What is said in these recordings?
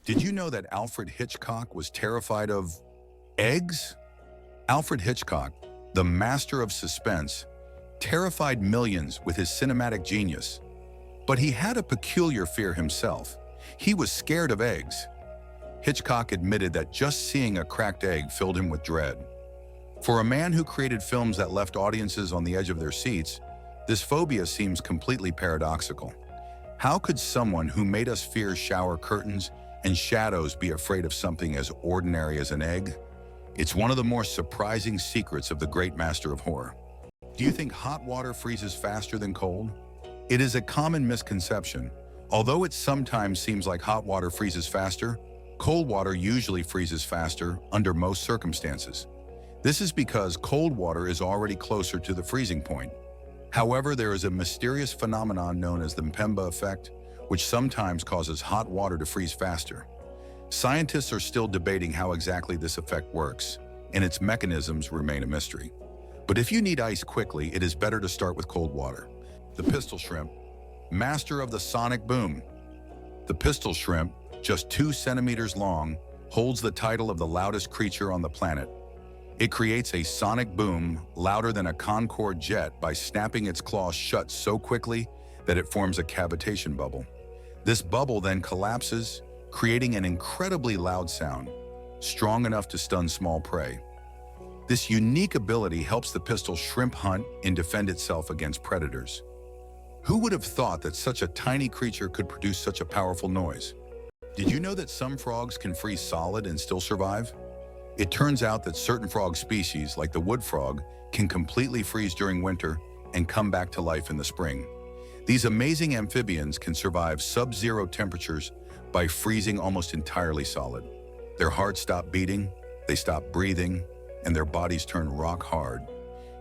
Did you know that Alfred Hitchcock was terrified of eggs? Alfred Hitchcock, the master of suspense, terrified millions with his cinematic genius. But he had a peculiar fear himself. He was scared of eggs. Hitchcock admitted that just seeing a cracked egg filled him with dread. For a man who created films that left audiences on the edge of their seats, this phobia seems completely paradoxical. How could someone who made us fear shower curtains and shadows be afraid of something as ordinary as an egg? It's one of the more surprising secrets of the great master of horror. Do you think hot water freezes faster than cold? It is a common misconception. Although it sometimes seems like hot water freezes faster, cold water usually freezes faster under most circumstances. This is because cold water is already closer to the freezing point. However, there is a mysterious phenomenon known as the Mpemba effect, which sometimes causes hot water to freeze faster. Scientists are still debating how exactly this effect works, and its mechanisms remain a mystery. But if you need ice quickly, it is better to start with cold water. The pistol shrimp, master of the sonic boom. The pistol shrimp, just 2 centimeters long, holds the title of the loudest creature on the planet. It creates a sonic boom louder than a Concorde jet by snapping its claws shut so quickly that it forms a cavitation bubble. This bubble then collapses, creating an incredibly loud sound, strong enough to stun small prey. This unique ability helps the pistol shrimp hunt and defend itself against predators. Who would have thought that such a tiny creature could produce such a powerful noise? Did you know that some frogs can freeze solid and still survive? It turns out that certain frog species, like the wood frog, can completely freeze during winter and come back to life in the spring. These amazing amphibians can survive sub-zero temperatures by freezing almost entirely solid. Their hearts stop beating, they stop breathing, and their bodies turn rock hard.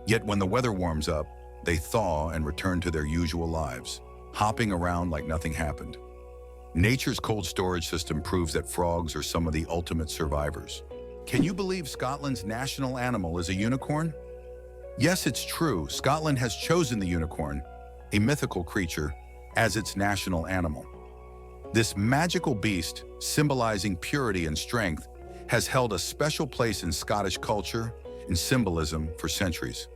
Yet when the weather warms up, they thaw and return to their usual lives, hopping around like nothing happened. Nature's cold storage system proves that frogs are some of the ultimate survivors. Can you believe Scotland's national animal is a unicorn? Yes, it's true. Scotland has chosen the unicorn, a mythical creature, as its national animal. This magical beast, symbolizing purity and strength, has held a special place in Scottish culture and symbolism for centuries.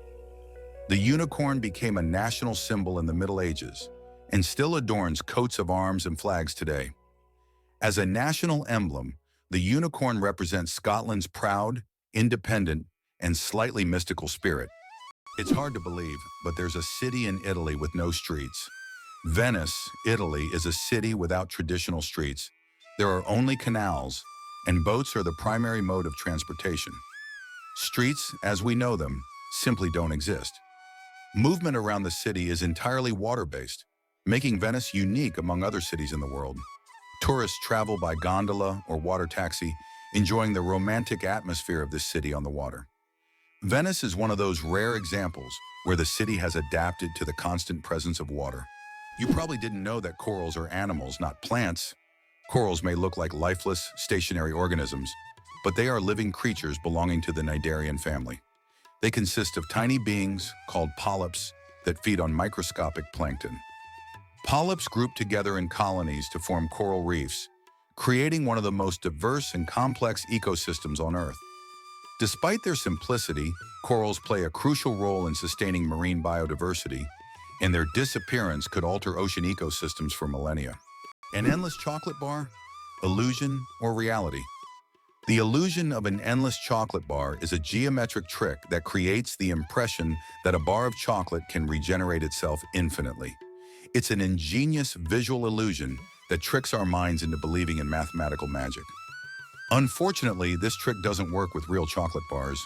The unicorn became a national symbol in the Middle Ages and still adorns coats of arms and flags today. As a national emblem, the unicorn represents Scotland's proud, independent, and slightly mystical spirit. It's hard to believe, but there's a city in Italy with no streets. Venice, Italy, is a city without traditional streets. There are only canals, and boats are the primary mode of transportation. Streets, as we know them, simply don't exist. Movement around the city is entirely water-based, making Venice unique among other cities in the world. Tourists travel by gondola or water taxi, enjoying the romantic atmosphere of this city on the water. Venice is one of those rare examples where the city has adapted to the constant presence of water. You probably didn't know that corals are animals, not plants. Corals may look like lifeless, stationary organisms, but they are living creatures belonging to the cnidarian family. They consist of tiny beings called polyps that feed on microscopic plankton. Polyps group together in colonies to form coral reefs, creating one of the most diverse and complex ecosystems on Earth. Despite their simplicity, corals play a crucial role in sustaining marine biodiversity, and their disappearance could alter ocean ecosystems for millennia. An endless chocolate bar? Illusion or reality? The illusion of an endless chocolate bar is a geometric trick that creates the impression that a bar of chocolate can regenerate itself infinitely. It's an ingenious visual illusion that tricks our minds into believing in mathematical magic. Unfortunately, this trick doesn't work with real chocolate bars,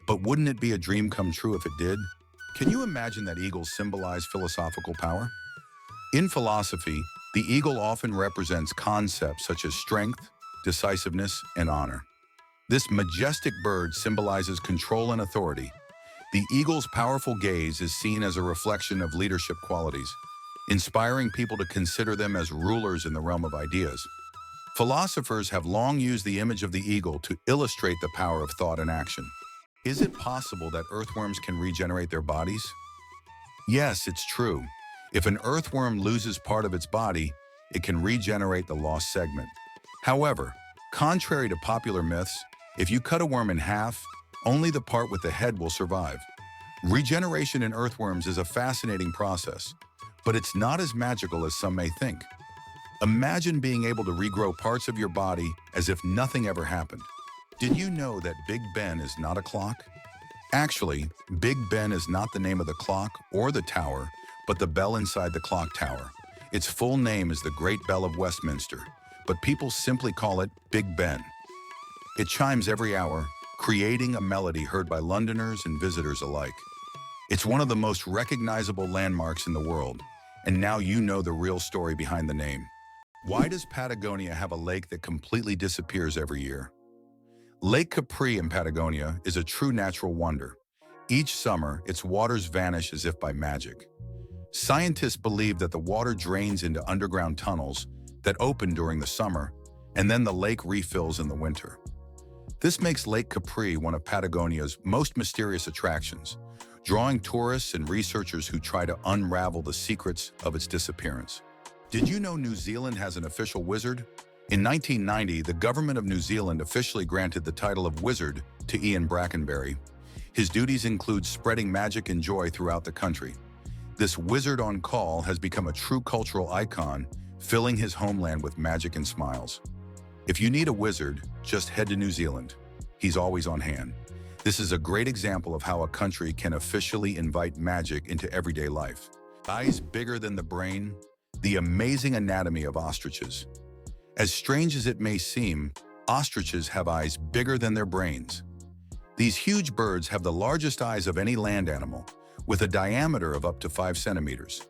but wouldn't it be a dream come true if it did? Can you imagine that eagles symbolize philosophical power? In philosophy, the eagle often represents concepts such as strength, decisiveness, and honor. This majestic bird symbolizes control and authority. The eagle's powerful gaze is seen as a reflection of leadership qualities, inspiring people to consider them as rulers in the realm of ideas. Philosophers have long used the image of the eagle to illustrate the power of thought and action. Is it possible that earthworms can regenerate their bodies? Yes, it's true. If an earthworm loses part of its body, it can regenerate the lost segment. However, contrary to popular myths, if you cut a worm in half, only the part with the head will survive. Regeneration in earthworms is a fascinating process, but it's not as magical as some may think. Imagine being able to regrow parts of your body as if nothing ever happened. Did you know that Big Ben is not a clock? Actually, Big Ben is not the name of the clock or the tower, but the bell inside the clock tower. Its full name is the Great Bell of Westminster, but people simply call it Big Ben. It chimes every hour, creating a melody heard by Londoners and visitors alike. It's one of the most recognizable landmarks in the world, and now you know the real story behind the name. Why does Patagonia have a lake that completely disappears every year? Lake Capri in Patagonia is a true natural wonder. Each summer, its waters vanish as if by magic. Scientists believe that the water drains into underground tunnels that open during the summer, and then the lake refills in the winter. This makes Lake Capri one of Patagonia's most mysterious attractions, drawing tourists and researchers who try to unravel the secrets of its disappearance. Did you know New Zealand has an official wizard? In 1990, the government of New Zealand officially granted the title of wizard to Ian Brackenbury. His duties include spreading magic and joy throughout the country. This wizard on call has become a true cultural icon, filling his homeland with magic and smiles. If you need a wizard, just head to New Zealand. He's always on hand. This is a great example of how a country can officially invite magic into everyday life. Eyes bigger than the brain, the amazing anatomy of ostriches. As strange as it may seem, ostriches have eyes bigger than their brains. These huge birds have the largest eyes of any land animal, with a diameter of up to 5 centimeters.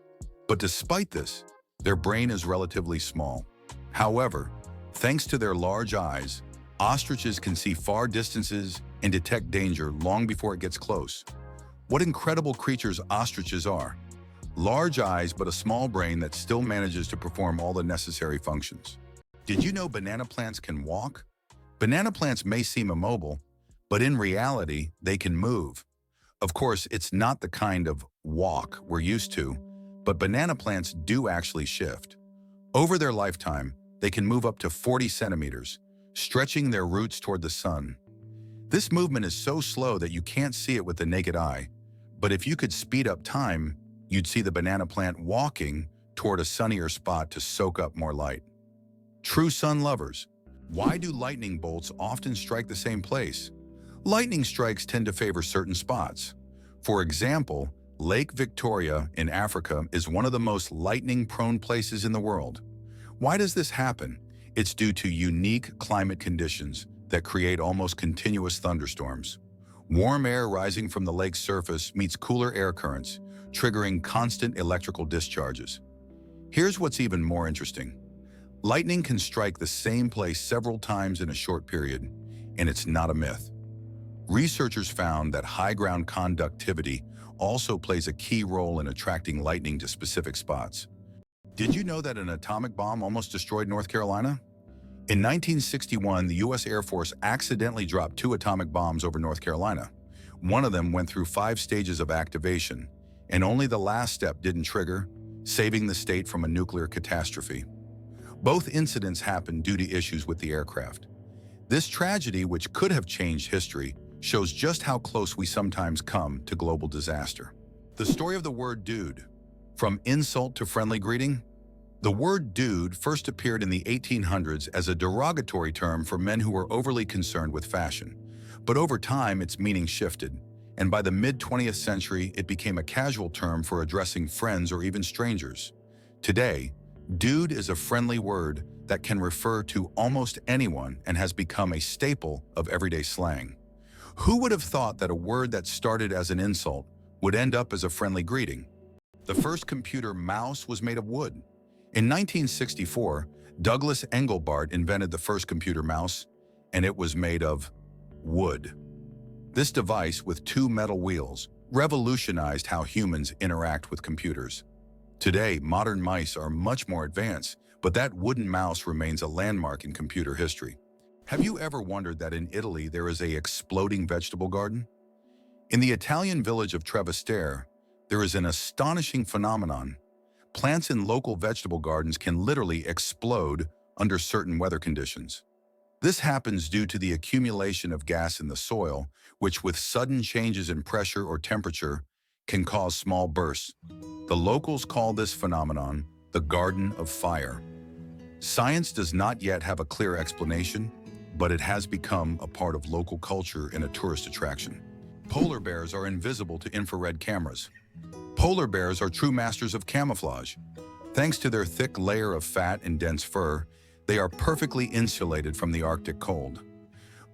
But despite this, their brain is relatively small. However, thanks to their large eyes, ostriches can see far distances and detect danger long before it gets close. What incredible creatures ostriches are. Large eyes, but a small brain that still manages to perform all the necessary functions. Did you know banana plants can walk? Banana plants may seem immobile, but in reality, they can move. Of course, it's not the kind of walk we're used to, but banana plants do actually shift. Over their lifetime, they can move up to 40 centimeters, stretching their roots toward the sun. This movement is so slow that you can't see it with the naked eye, but if you could speed up time, you'd see the banana plant walking toward a sunnier spot to soak up more light. True sun lovers. Why do lightning bolts often strike the same place? Lightning strikes tend to favor certain spots. For example, Lake Victoria in Africa is one of the most lightning-prone places in the world. Why does this happen? It's due to unique climate conditions that create almost continuous thunderstorms. Warm air rising from the lake's surface meets cooler air currents, triggering constant electrical discharges. Here's what's even more interesting. Lightning can strike the same place several times in a short period, and it's not a myth. Researchers found that high ground conductivity also plays a key role in attracting lightning to specific spots. Did you know that an atomic bomb almost destroyed North Carolina? In 1961, the U.S. Air Force accidentally dropped 2 atomic bombs over North Carolina. One of them went through 5 stages of activation, and only the last step didn't trigger, saving the state from a nuclear catastrophe. Both incidents happened due to issues with the aircraft. This tragedy, which could have changed history, shows just how close we sometimes come to global disaster. The story of the word dude. From insult to friendly greeting? The word dude first appeared in the 1800s as a derogatory term for men who were overly concerned with fashion. But over time, its meaning shifted, and by the mid-20th century, it became a casual term for addressing friends or even strangers. Today, dude is a friendly word that can refer to almost anyone and has become a staple of everyday slang. Who would have thought that a word that started as an insult would end up as a friendly greeting? The first computer mouse was made of wood. In 1964, Douglas Engelbart invented the first computer mouse, and it was made of wood. This device, with 2 metal wheels, revolutionized how humans interact with computers. Today, modern mice are much more advanced, but that wooden mouse remains a landmark in computer history. Have you ever wondered that in Italy there is an exploding vegetable garden? In the Italian village of Trevestare, there is an astonishing phenomenon. Plants in local vegetable gardens can literally explode under certain weather conditions. This happens due to the accumulation of gas in the soil, which with sudden changes in pressure or temperature can cause small bursts. The locals call this phenomenon the Garden of Fire. Science does not yet have a clear explanation, but it has become a part of local culture and a tourist attraction. Polar bears are invisible to infrared cameras. Polar bears are true masters of camouflage. Thanks to their thick layer of fat and dense fur, they are perfectly insulated from the Arctic cold.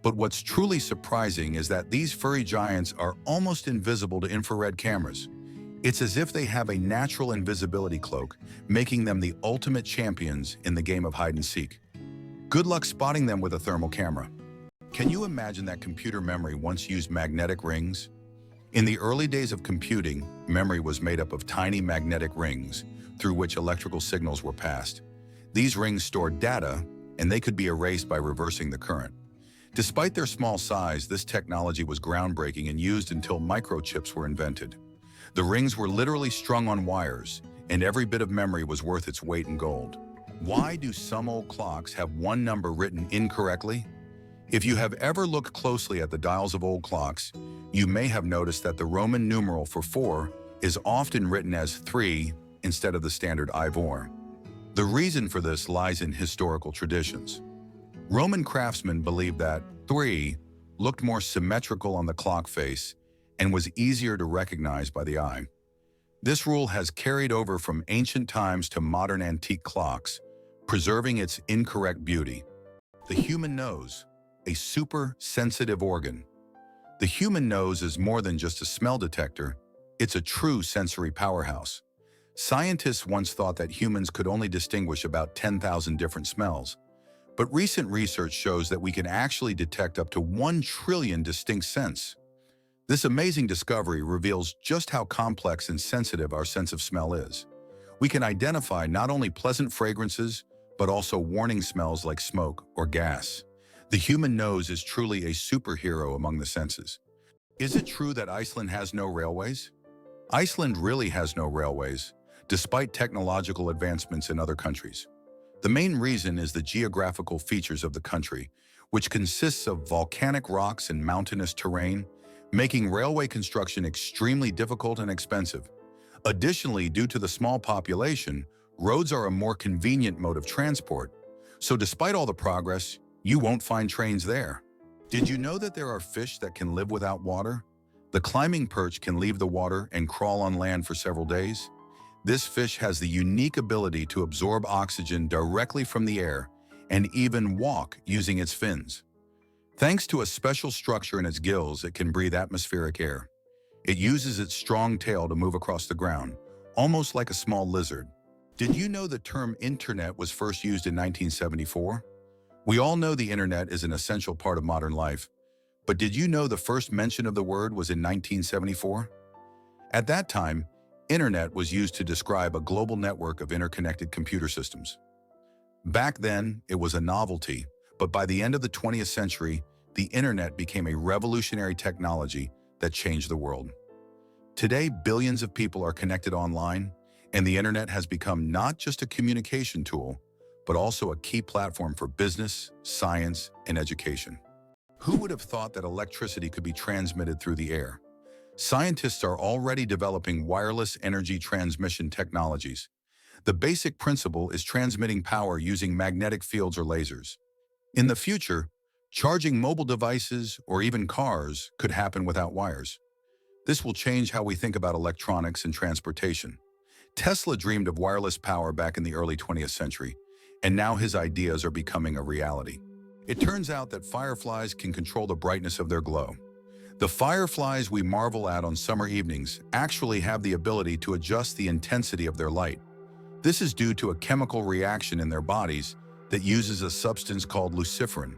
But what's truly surprising is that these furry giants are almost invisible to infrared cameras. It's as if they have a natural invisibility cloak, making them the ultimate champions in the game of hide and seek. Good luck spotting them with a thermal camera. Can you imagine that computer memory once used magnetic rings? In the early days of computing, memory was made up of tiny magnetic rings through which electrical signals were passed. These rings stored data, and they could be erased by reversing the current. Despite their small size, this technology was groundbreaking and used until microchips were invented. The rings were literally strung on wires, and every bit of memory was worth its weight in gold. Why do some old clocks have one number written incorrectly? If you have ever looked closely at the dials of old clocks, you may have noticed that the Roman numeral for 4 is often written as 3 instead of the standard Ivor. The reason for this lies in historical traditions. Roman craftsmen believed that 3 looked more symmetrical on the clock face and was easier to recognize by the eye. This rule has carried over from ancient times to modern antique clocks, preserving its incorrect beauty. The human nose, a super sensitive organ. The human nose is more than just a smell detector, it's a true sensory powerhouse. Scientists once thought that humans could only distinguish about 10,000 different smells, but recent research shows that we can actually detect up to 1 trillion distinct scents. This amazing discovery reveals just how complex and sensitive our sense of smell is. We can identify not only pleasant fragrances, but also warning smells like smoke or gas. The human nose is truly a superhero among the senses. Is it true that Iceland has no railways? Iceland really has no railways, despite technological advancements in other countries. The main reason is the geographical features of the country, which consists of volcanic rocks and mountainous terrain, making railway construction extremely difficult and expensive. Additionally, due to the small population, roads are a more convenient mode of transport. So despite all the progress, you won't find trains there. Did you know that there are fish that can live without water? The climbing perch can leave the water and crawl on land for several days. This fish has the unique ability to absorb oxygen directly from the air and even walk using its fins. Thanks to a special structure in its gills, it can breathe atmospheric air. It uses its strong tail to move across the ground, almost like a small lizard. Did you know the term internet was first used in 1974? We all know the internet is an essential part of modern life, but did you know the first mention of the word was in 1974? At that time, internet was used to describe a global network of interconnected computer systems. Back then, it was a novelty, but by the end of the 20th century, the internet became a revolutionary technology that changed the world. Today, billions of people are connected online, and the internet has become not just a communication tool, but also a key platform for business, science, and education. Who would have thought that electricity could be transmitted through the air? Scientists are already developing wireless energy transmission technologies. The basic principle is transmitting power using magnetic fields or lasers. In the future, charging mobile devices or even cars could happen without wires. This will change how we think about electronics and transportation. Tesla dreamed of wireless power back in the early 20th century, and now his ideas are becoming a reality. It turns out that fireflies can control the brightness of their glow. The fireflies we marvel at on summer evenings actually have the ability to adjust the intensity of their light. This is due to a chemical reaction in their bodies that uses a substance called luciferin.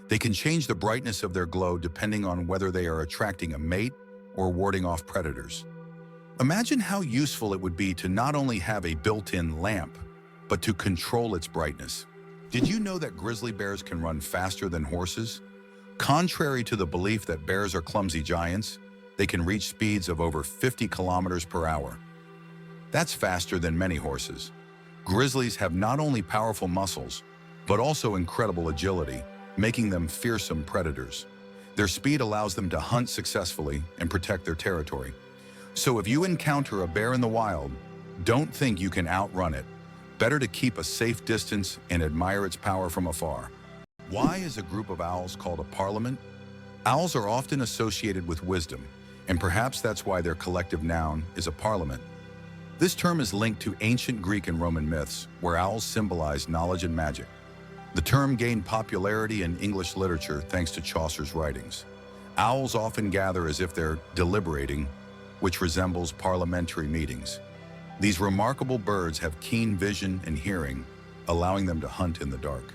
They can change the brightness of their glow depending on whether they are attracting a mate or warding off predators. Imagine how useful it would be to not only have a built-in lamp, but to control its brightness. Did you know that grizzly bears can run faster than horses? Contrary to the belief that bears are clumsy giants, they can reach speeds of over 50 kilometers per hour. That's faster than many horses. Grizzlies have not only powerful muscles, but also incredible agility, making them fearsome predators. Their speed allows them to hunt successfully and protect their territory. So if you encounter a bear in the wild, don't think you can outrun it. Better to keep a safe distance and admire its power from afar. Why is a group of owls called a parliament? Owls are often associated with wisdom, and perhaps that's why their collective noun is a parliament. This term is linked to ancient Greek and Roman myths, where owls symbolize knowledge and magic. The term gained popularity in English literature thanks to Chaucer's writings. Owls often gather as if they're deliberating, which resembles parliamentary meetings. These remarkable birds have keen vision and hearing, allowing them to hunt in the dark.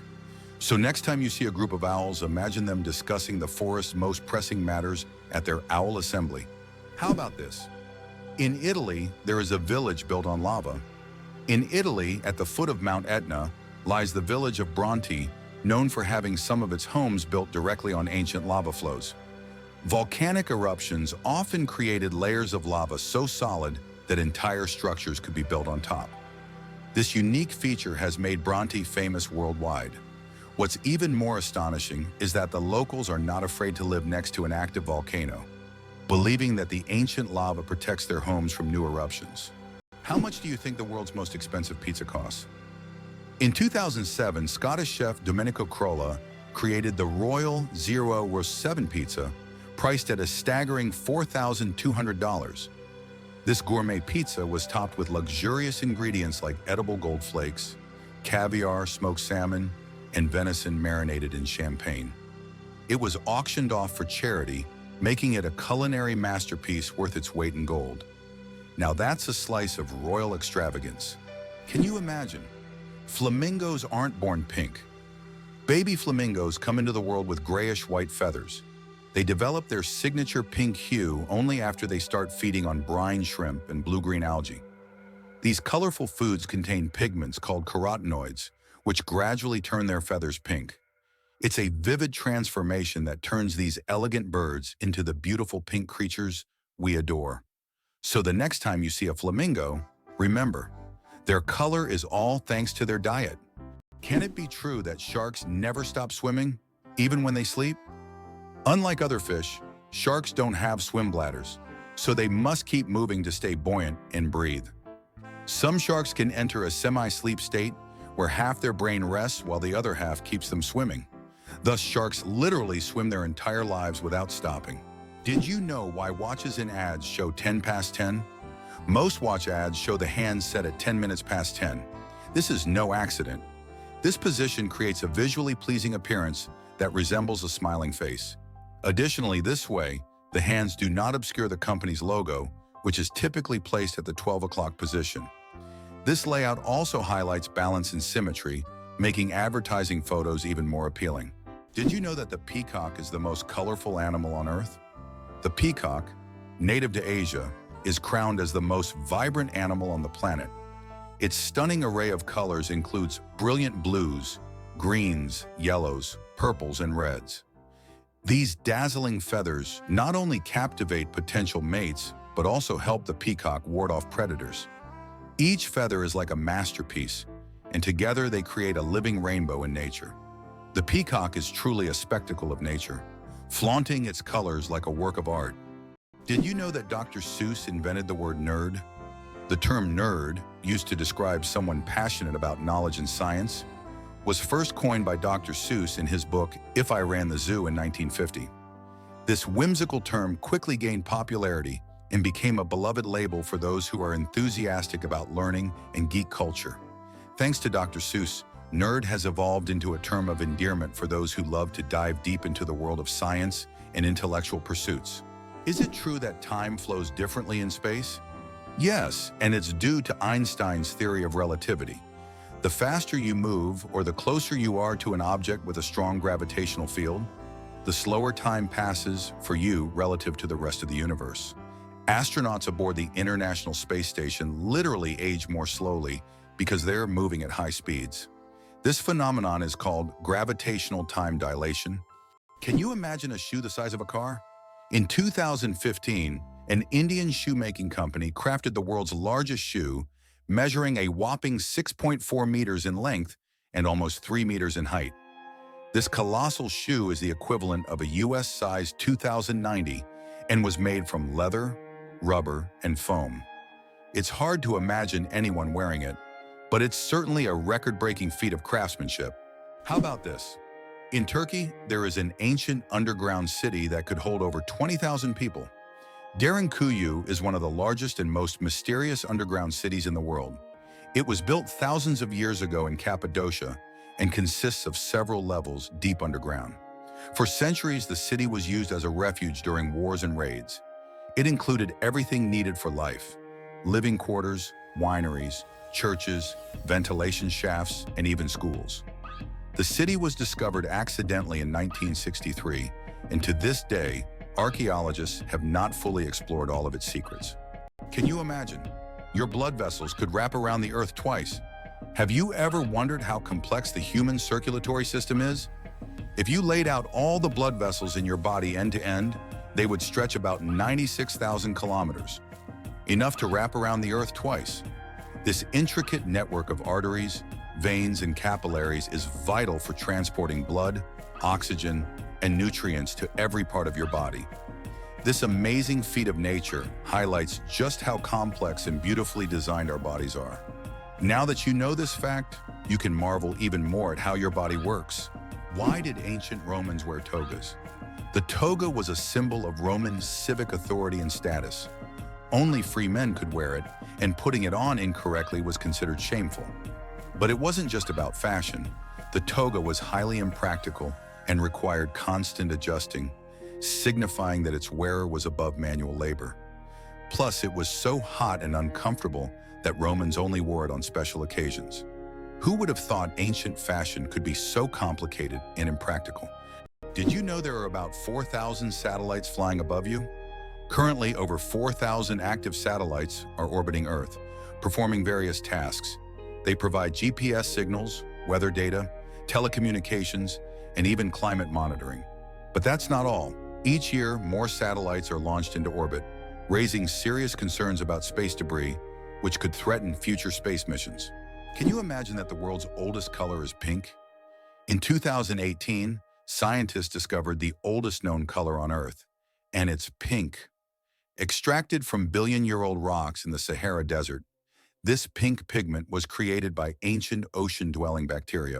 So next time you see a group of owls, imagine them discussing the forest's most pressing matters at their owl assembly. How about this? In Italy, there is a village built on lava. In Italy, at the foot of Mount Etna, lies the village of Bronte, known for having some of its homes built directly on ancient lava flows. Volcanic eruptions often created layers of lava so solid that entire structures could be built on top. This unique feature has made Bronte famous worldwide. What's even more astonishing is that the locals are not afraid to live next to an active volcano, believing that the ancient lava protects their homes from new eruptions. How much do you think the world's most expensive pizza costs? In 2007, Scottish chef Domenico Crolla created the Royal Zero Roast 7 pizza, priced at a staggering $4,200. This gourmet pizza was topped with luxurious ingredients like edible gold flakes, caviar, smoked salmon, and venison marinated in champagne. It was auctioned off for charity, making it a culinary masterpiece worth its weight in gold. Now that's a slice of royal extravagance. Can you imagine? Flamingos aren't born pink. Baby flamingos come into the world with grayish-white feathers. They develop their signature pink hue only after they start feeding on brine shrimp and blue-green algae. These colorful foods contain pigments called carotenoids, which gradually turn their feathers pink. It's a vivid transformation that turns these elegant birds into the beautiful pink creatures we adore. So the next time you see a flamingo, remember, their color is all thanks to their diet. Can it be true that sharks never stop swimming, even when they sleep? Unlike other fish, sharks don't have swim bladders, so they must keep moving to stay buoyant and breathe. Some sharks can enter a semi-sleep state where half their brain rests while the other half keeps them swimming. Thus, sharks literally swim their entire lives without stopping. Did you know why watches in ads show 10 past 10? Most watch ads show the hands set at 10 minutes past 10. This is no accident. This position creates a visually pleasing appearance that resembles a smiling face. Additionally, this way, the hands do not obscure the company's logo, which is typically placed at the 12 o'clock position. This layout also highlights balance and symmetry, making advertising photos even more appealing. Did you know that the peacock is the most colorful animal on Earth? The peacock, native to Asia, is crowned as the most vibrant animal on the planet. Its stunning array of colors includes brilliant blues, greens, yellows, purples, and reds. These dazzling feathers not only captivate potential mates, but also help the peacock ward off predators. Each feather is like a masterpiece, and together they create a living rainbow in nature. The peacock is truly a spectacle of nature, flaunting its colors like a work of art. Did you know that Dr. Seuss invented the word nerd? The term nerd, used to describe someone passionate about knowledge and science, was first coined by Dr. Seuss in his book, If I Ran the Zoo in 1950. This whimsical term quickly gained popularity and became a beloved label for those who are enthusiastic about learning and geek culture. Thanks to Dr. Seuss, nerd has evolved into a term of endearment for those who love to dive deep into the world of science and intellectual pursuits. Is it true that time flows differently in space? Yes, and it's due to Einstein's theory of relativity. The faster you move or the closer you are to an object with a strong gravitational field, the slower time passes for you relative to the rest of the universe. Astronauts aboard the International Space Station literally age more slowly because they're moving at high speeds. This phenomenon is called gravitational time dilation. Can you imagine a shoe the size of a car? In 2015, an Indian shoemaking company crafted the world's largest shoe, measuring a whopping 6.4 meters in length and almost 3 meters in height. This colossal shoe is the equivalent of a US-sized 2090 and was made from leather, rubber, and foam. It's hard to imagine anyone wearing it, but it's certainly a record-breaking feat of craftsmanship. How about this? In Turkey, there is an ancient underground city that could hold over 20,000 people. Derinkuyu is one of the largest and most mysterious underground cities in the world. It was built thousands of years ago in Cappadocia and consists of several levels deep underground. For centuries, the city was used as a refuge during wars and raids. It included everything needed for life: living quarters, wineries, churches, ventilation shafts, and even schools. The city was discovered accidentally in 1963, and to this day, archaeologists have not fully explored all of its secrets. Can you imagine? Your blood vessels could wrap around the Earth twice. Have you ever wondered how complex the human circulatory system is? If you laid out all the blood vessels in your body end to end, they would stretch about 96,000 kilometers, enough to wrap around the Earth twice. This intricate network of arteries, veins, and capillaries is vital for transporting blood, oxygen, and nutrients to every part of your body. This amazing feat of nature highlights just how complex and beautifully designed our bodies are. Now that you know this fact, you can marvel even more at how your body works. Why did ancient Romans wear togas? The toga was a symbol of Roman civic authority and status. Only free men could wear it, and putting it on incorrectly was considered shameful. But it wasn't just about fashion. The toga was highly impractical and required constant adjusting, signifying that its wearer was above manual labor. Plus, it was so hot and uncomfortable that Romans only wore it on special occasions. Who would have thought ancient fashion could be so complicated and impractical? Did you know there are about 4,000 satellites flying above you? Currently, over 4,000 active satellites are orbiting Earth, performing various tasks. They provide GPS signals, weather data, telecommunications, and even climate monitoring. But that's not all. Each year, more satellites are launched into orbit, raising serious concerns about space debris, which could threaten future space missions. Can you imagine that the world's oldest color is pink? In 2018, scientists discovered the oldest known color on Earth, and it's pink. Extracted from billion-year-old rocks in the Sahara Desert, this pink pigment was created by ancient ocean-dwelling bacteria.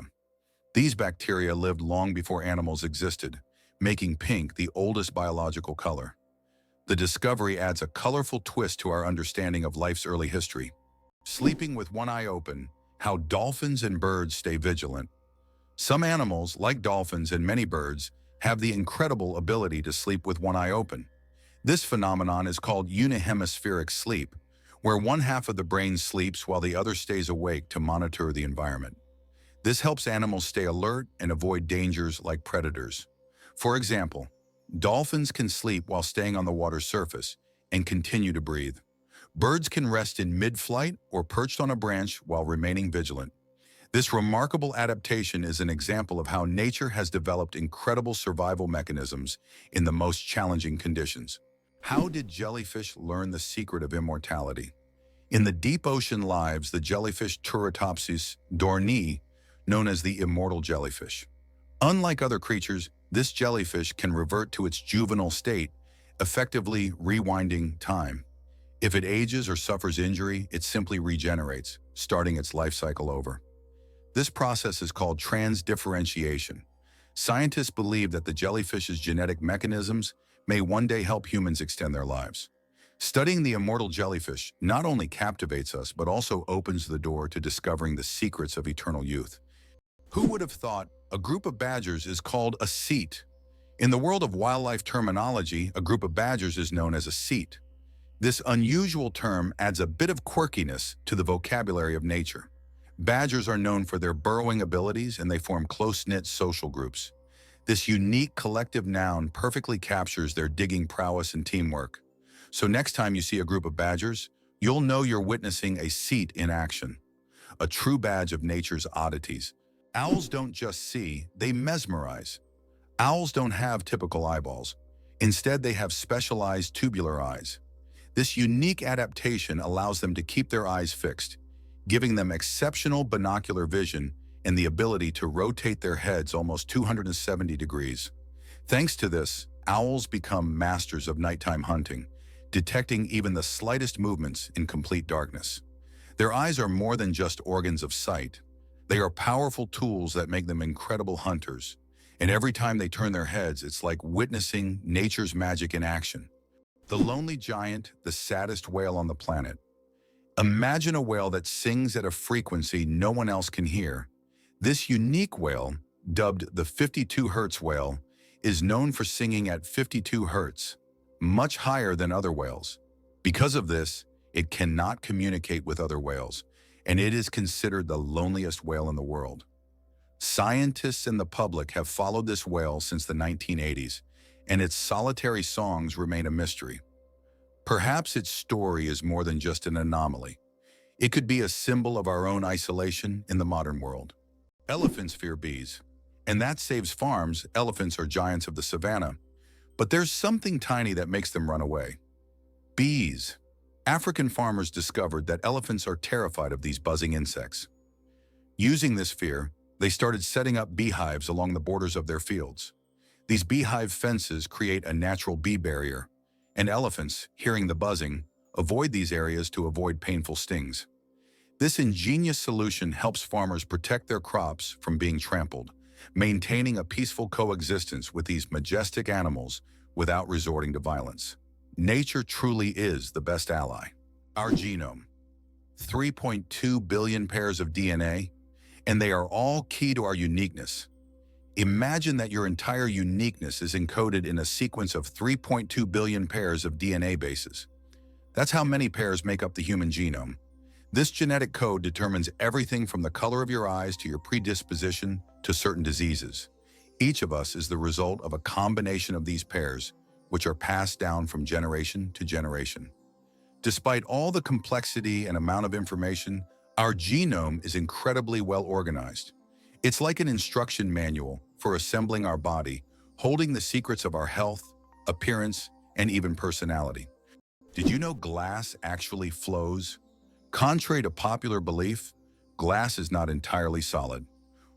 These bacteria lived long before animals existed, making pink the oldest biological color. The discovery adds a colorful twist to our understanding of life's early history. Sleeping with one eye open, how dolphins and birds stay vigilant. Some animals, like dolphins and many birds, have the incredible ability to sleep with one eye open. This phenomenon is called unihemispheric sleep, where one half of the brain sleeps while the other stays awake to monitor the environment. This helps animals stay alert and avoid dangers like predators. For example, dolphins can sleep while staying on the water's surface and continue to breathe. Birds can rest in mid-flight or perched on a branch while remaining vigilant. This remarkable adaptation is an example of how nature has developed incredible survival mechanisms in the most challenging conditions. How did jellyfish learn the secret of immortality? In the deep ocean lives the jellyfish Turritopsis dohrnii, known as the immortal jellyfish. Unlike other creatures, this jellyfish can revert to its juvenile state, effectively rewinding time. If it ages or suffers injury, it simply regenerates, starting its life cycle over. This process is called transdifferentiation. Scientists believe that the jellyfish's genetic mechanisms may one day help humans extend their lives. Studying the immortal jellyfish not only captivates us, but also opens the door to discovering the secrets of eternal youth. Who would have thought a group of badgers is called a cete? In the world of wildlife terminology, a group of badgers is known as a cete. This unusual term adds a bit of quirkiness to the vocabulary of nature. Badgers are known for their burrowing abilities, and they form close-knit social groups. This unique collective noun perfectly captures their digging prowess and teamwork. So next time you see a group of badgers, you'll know you're witnessing a cete in action, a true badge of nature's oddities. Owls don't just see, they mesmerize. Owls don't have typical eyeballs. Instead, they have specialized tubular eyes. This unique adaptation allows them to keep their eyes fixed, giving them exceptional binocular vision and the ability to rotate their heads almost 270 degrees. Thanks to this, owls become masters of nighttime hunting, detecting even the slightest movements in complete darkness. Their eyes are more than just organs of sight. They are powerful tools that make them incredible hunters. And every time they turn their heads, it's like witnessing nature's magic in action. The lonely giant, the saddest whale on the planet. Imagine a whale that sings at a frequency no one else can hear. This unique whale, dubbed the 52 Hertz whale, is known for singing at 52 Hertz, much higher than other whales. Because of this, it cannot communicate with other whales, and it is considered the loneliest whale in the world. Scientists and the public have followed this whale since the 1980s, and its solitary songs remain a mystery. Perhaps its story is more than just an anomaly. It could be a symbol of our own isolation in the modern world. Elephants fear bees, and that saves farms. Elephants are giants of the savannah, but there's something tiny that makes them run away. Bees. African farmers discovered that elephants are terrified of these buzzing insects. Using this fear, they started setting up beehives along the borders of their fields. These beehive fences create a natural bee barrier, and elephants, hearing the buzzing, avoid these areas to avoid painful stings. This ingenious solution helps farmers protect their crops from being trampled, maintaining a peaceful coexistence with these majestic animals without resorting to violence. Nature truly is the best ally. Our genome. 3.2 billion pairs of DNA, and they are all key to our uniqueness. Imagine that your entire uniqueness is encoded in a sequence of 3.2 billion pairs of DNA bases. That's how many pairs make up the human genome. This genetic code determines everything from the color of your eyes to your predisposition to certain diseases. Each of us is the result of a combination of these pairs, which are passed down from generation to generation. Despite all the complexity and amount of information, our genome is incredibly well organized. It's like an instruction manual for assembling our body, holding the secrets of our health, appearance, and even personality. Did you know glass actually flows? Contrary to popular belief, glass is not entirely solid.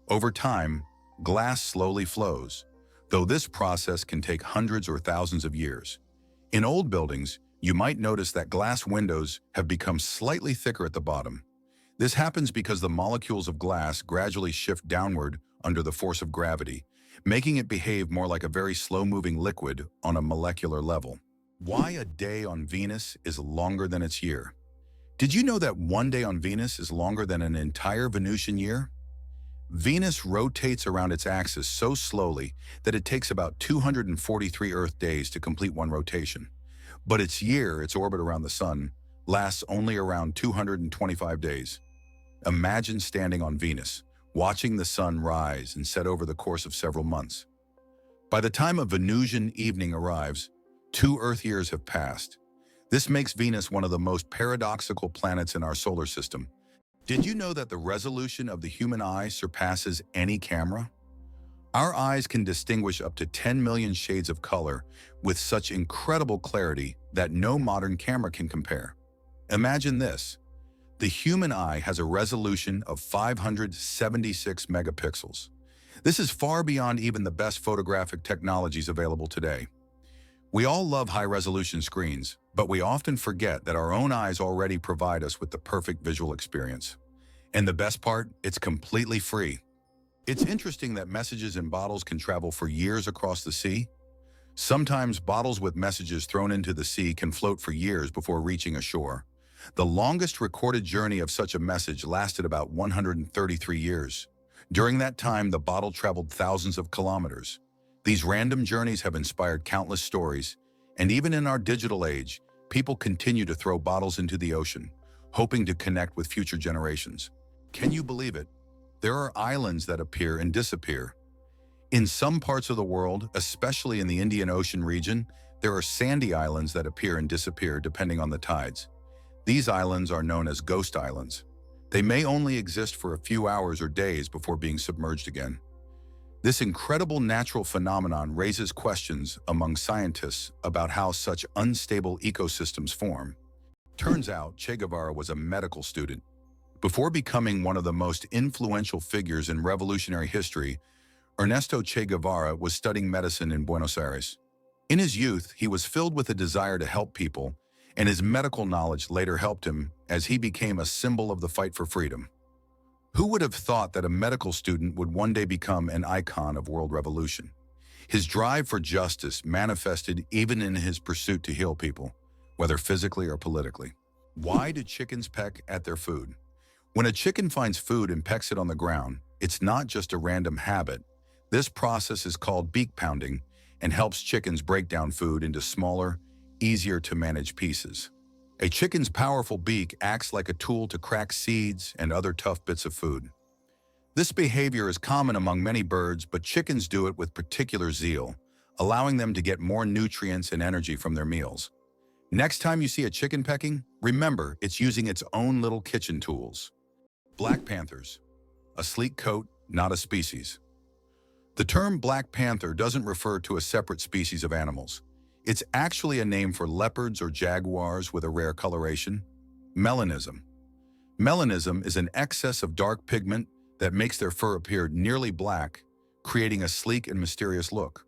Over time, glass slowly flows, though this process can take hundreds or thousands of years. In old buildings, you might notice that glass windows have become slightly thicker at the bottom. This happens because the molecules of glass gradually shift downward under the force of gravity, making it behave more like a very slow-moving liquid on a molecular level. Why a day on Venus is longer than its year? Did you know that one day on Venus is longer than an entire Venusian year? Venus rotates around its axis so slowly that it takes about 243 Earth days to complete one rotation. But its year, its orbit around the Sun, lasts only around 225 days. Imagine standing on Venus, watching the sun rise and set over the course of several months. By the time a Venusian evening arrives, 2 Earth years have passed. This makes Venus one of the most paradoxical planets in our solar system. Did you know that the resolution of the human eye surpasses any camera? Our eyes can distinguish up to 10 million shades of color with such incredible clarity that no modern camera can compare. Imagine this. The human eye has a resolution of 576 megapixels. This is far beyond even the best photographic technologies available today. We all love high-resolution screens, but we often forget that our own eyes already provide us with the perfect visual experience. And the best part, it's completely free. It's interesting that messages in bottles can travel for years across the sea. Sometimes bottles with messages thrown into the sea can float for years before reaching a shore. The longest recorded journey of such a message lasted about 133 years. During that time, the bottle traveled thousands of kilometers. These random journeys have inspired countless stories, and even in our digital age, people continue to throw bottles into the ocean, hoping to connect with future generations. Can you believe it? There are islands that appear and disappear. In some parts of the world, especially in the Indian Ocean region, there are sandy islands that appear and disappear depending on the tides. These islands are known as ghost islands. They may only exist for a few hours or days before being submerged again. This incredible natural phenomenon raises questions among scientists about how such unstable ecosystems form. Turns out Che Guevara was a medical student. Before becoming one of the most influential figures in revolutionary history, Ernesto Che Guevara was studying medicine in Buenos Aires. In his youth, he was filled with a desire to help people, and his medical knowledge later helped him as he became a symbol of the fight for freedom. Who would have thought that a medical student would one day become an icon of world revolution? His drive for justice manifested even in his pursuit to heal people, whether physically or politically. Why do chickens peck at their food? When a chicken finds food and pecks it on the ground, it's not just a random habit. This process is called beak pounding and helps chickens break down food into smaller, easier to manage pieces. A chicken's powerful beak acts like a tool to crack seeds and other tough bits of food. This behavior is common among many birds, but chickens do it with particular zeal, allowing them to get more nutrients and energy from their meals. Next time you see a chicken pecking, remember it's using its own little kitchen tools. Black panthers. A sleek coat, not a species. The term black panther doesn't refer to a separate species of animals. It's actually a name for leopards or jaguars with a rare coloration. Melanism. Melanism is an excess of dark pigment that makes their fur appear nearly black, creating a sleek and mysterious look.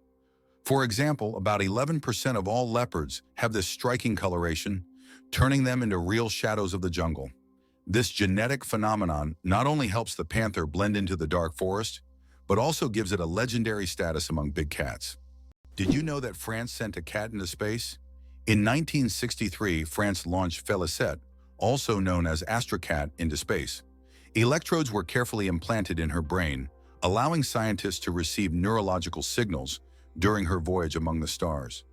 For example, about 11% of all leopards have this striking coloration, turning them into real shadows of the jungle. This genetic phenomenon not only helps the panther blend into the dark forest, but also gives it a legendary status among big cats. Did you know that France sent a cat into space? In 1963, France launched Félicette, also known as Astrocat, into space. Electrodes were carefully implanted in her brain, allowing scientists to receive neurological signals during her voyage among the stars.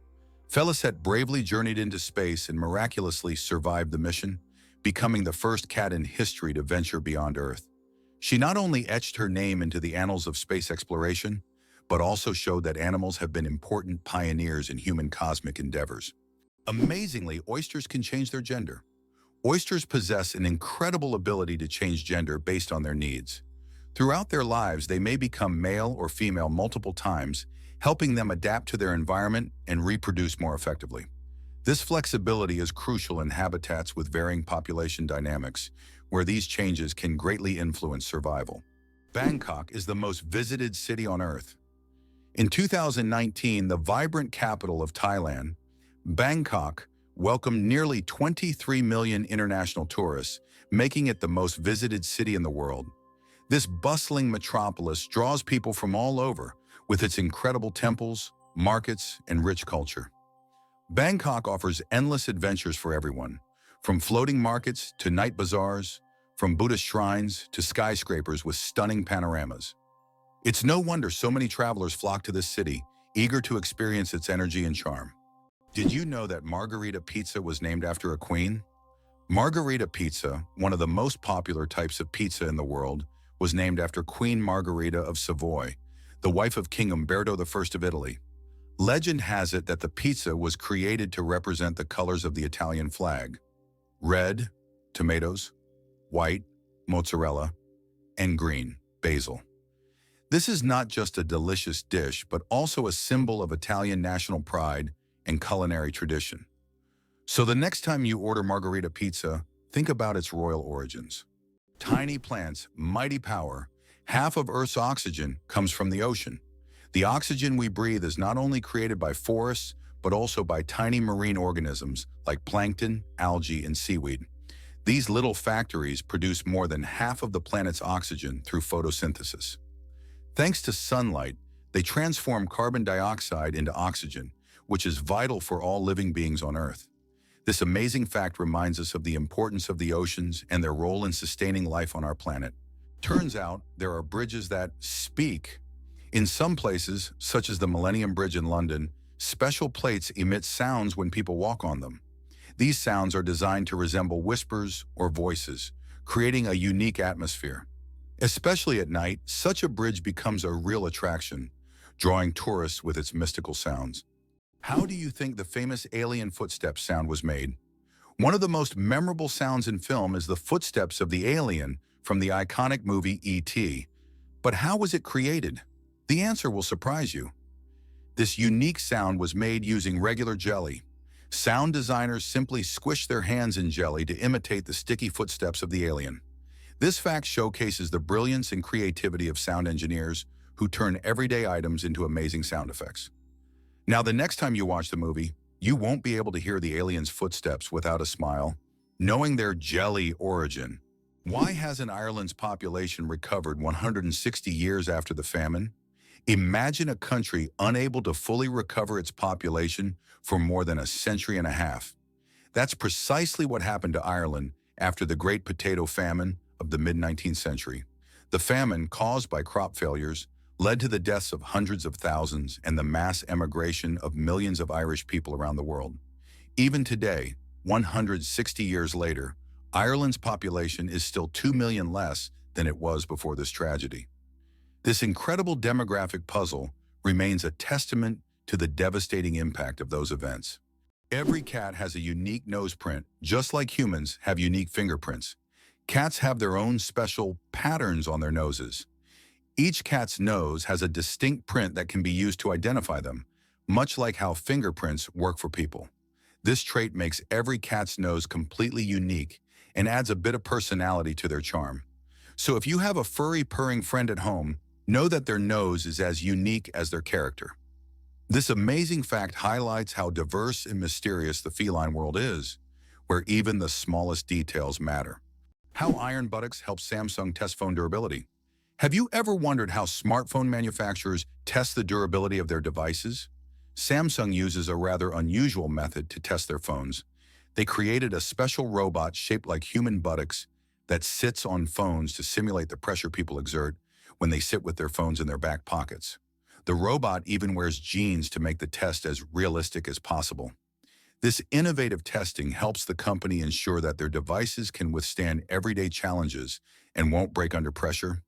Félicette bravely journeyed into space and miraculously survived the mission, becoming the first cat in history to venture beyond Earth. She not only etched her name into the annals of space exploration, but also showed that animals have been important pioneers in human cosmic endeavors. Amazingly, oysters can change their gender. Oysters possess an incredible ability to change gender based on their needs. Throughout their lives, they may become male or female multiple times, helping them adapt to their environment and reproduce more effectively. This flexibility is crucial in habitats with varying population dynamics, where these changes can greatly influence survival. Bangkok is the most visited city on Earth. In 2019, the vibrant capital of Thailand, Bangkok, welcomed nearly 23 million international tourists, making it the most visited city in the world. This bustling metropolis draws people from all over, with its incredible temples, markets, and rich culture. Bangkok offers endless adventures for everyone, from floating markets to night bazaars, from Buddhist shrines to skyscrapers with stunning panoramas. It's no wonder so many travelers flock to this city, eager to experience its energy and charm. Did you know that Margherita pizza was named after a queen? Margherita pizza, one of the most popular types of pizza in the world, was named after Queen Margherita of Savoy, the wife of King Umberto I of Italy. Legend has it that the pizza was created to represent the colors of the Italian flag: red, tomatoes; white, mozzarella; and green, basil. This is not just a delicious dish, but also a symbol of Italian national pride and culinary tradition. So the next time you order Margherita pizza, think about its royal origins. Tiny plants, mighty power. Half of Earth's oxygen comes from the ocean. The oxygen we breathe is not only created by forests, but also by tiny marine organisms like plankton, algae, and seaweed. These little factories produce more than half of the planet's oxygen through photosynthesis. Thanks to sunlight, they transform carbon dioxide into oxygen, which is vital for all living beings on Earth. This amazing fact reminds us of the importance of the oceans and their role in sustaining life on our planet. Turns out there are bridges that speak. In some places, such as the Millennium Bridge in London, special plates emit sounds when people walk on them. These sounds are designed to resemble whispers or voices, creating a unique atmosphere. Especially at night, such a bridge becomes a real attraction, drawing tourists with its mystical sounds. How do you think the famous alien footsteps sound was made? One of the most memorable sounds in film is the footsteps of the alien from the iconic movie E.T. But how was it created? The answer will surprise you. This unique sound was made using regular jelly. Sound designers simply squished their hands in jelly to imitate the sticky footsteps of the alien. This fact showcases the brilliance and creativity of sound engineers who turn everyday items into amazing sound effects. Now, the next time you watch the movie, you won't be able to hear the aliens' footsteps without a smile, knowing their jelly origin. Why hasn't Ireland's population recovered 160 years after the famine? Imagine a country unable to fully recover its population for more than a century and a half. That's precisely what happened to Ireland after the Great Potato Famine of the mid-19th century. The famine, caused by crop failures, led to the deaths of hundreds of thousands and the mass emigration of millions of Irish people around the world. Even today, 160 years later, Ireland's population is still 2 million less than it was before this tragedy. This incredible demographic puzzle remains a testament to the devastating impact of those events. Every cat has a unique nose print, just like humans have unique fingerprints. Cats have their own special patterns on their noses. Each cat's nose has a distinct print that can be used to identify them, much like how fingerprints work for people. This trait makes every cat's nose completely unique and adds a bit of personality to their charm. So if you have a furry purring friend at home, know that their nose is as unique as their character. This amazing fact highlights how diverse and mysterious the feline world is, where even the smallest details matter. How iron buttocks help Samsung test phone durability. Have you ever wondered how smartphone manufacturers test the durability of their devices? Samsung uses a rather unusual method to test their phones. They created a special robot shaped like human buttocks that sits on phones to simulate the pressure people exert when they sit with their phones in their back pockets. The robot even wears jeans to make the test as realistic as possible. This innovative testing helps the company ensure that their devices can withstand everyday challenges and won't break under pressure.